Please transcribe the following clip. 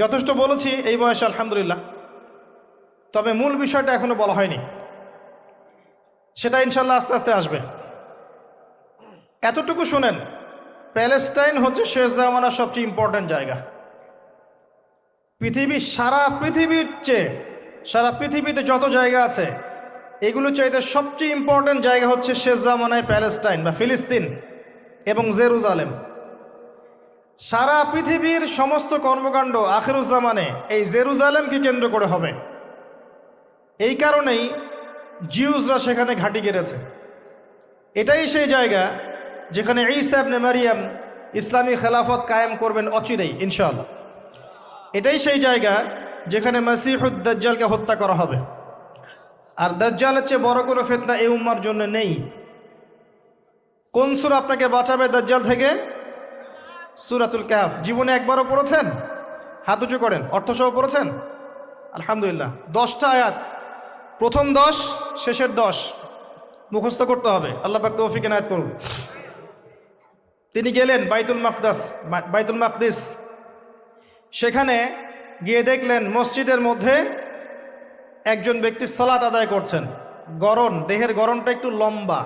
যথেষ্ট বলেছি এই বয়সে আলহামদুলিল্লাহ, তবে মূল বিষয়টা এখনো বলা হয়নি, সেটা ইনশাল্লাহ আস্তে আস্তে আসবে। এতটুকু শুনেন, প্যালেস্টাইন হচ্ছে শেষ জামানার সবচেয়ে ইম্পর্ট্যান্ট জায়গা। সারা পৃথিবীর চেয়ে, সারা পৃথিবীতে যত জায়গা আছে এগুলো চাইতে সবচেয়ে ইম্পর্ট্যান্ট জায়গা হচ্ছে শেষ জামানায় প্যালেস্টাইন বা ফিলিস্তিন এবং জেরুজালেম। সারা পৃথিবীর সমস্ত কর্মকাণ্ড আখিরুজ্জামানে এই জেরুজালেমকে কেন্দ্র করে হবে। এই কারণেই জিউসরা সেখানে ঘাঁটি গেড়েছে। এটাই সেই জায়গা যেখানে ঈসা ইবনে মারিয়াম ইসলামী খেলাফত কায়েম করবেন অচিরেই ইনশাআল্লাহ। এটাই সেই জায়গা যেখানে মাসিহুদ দাজ্জালকে হত্যা করা হবে। আর দাজ্জালের চেয়ে বড় কোনো ফিতনা এই উম্মার জন্য নেই। কোন সূরা আপনাকে বাঁচাবে দাজ্জাল থেকে? সূরাতুল কাহফ। জীবনে একবারও পড়েছেন? হাত উঁচু করেন। অর্থসহ পড়েছেন? আলহামদুলিল্লাহ। 10টা আয়াত, প্রথম 10, শেষের 10 মুখস্থ করতে হবে। আল্লাহ পাক তৌফিক এনায়েত করুন। তিনি গেলেন বাইতুল মাকদিস। সেখানে গিয়ে দেখলেন মসজিদের মধ্যে একজন ব্যক্তি সালাত আদায় করছেন। দেহের গড়নটা একটু লম্বা,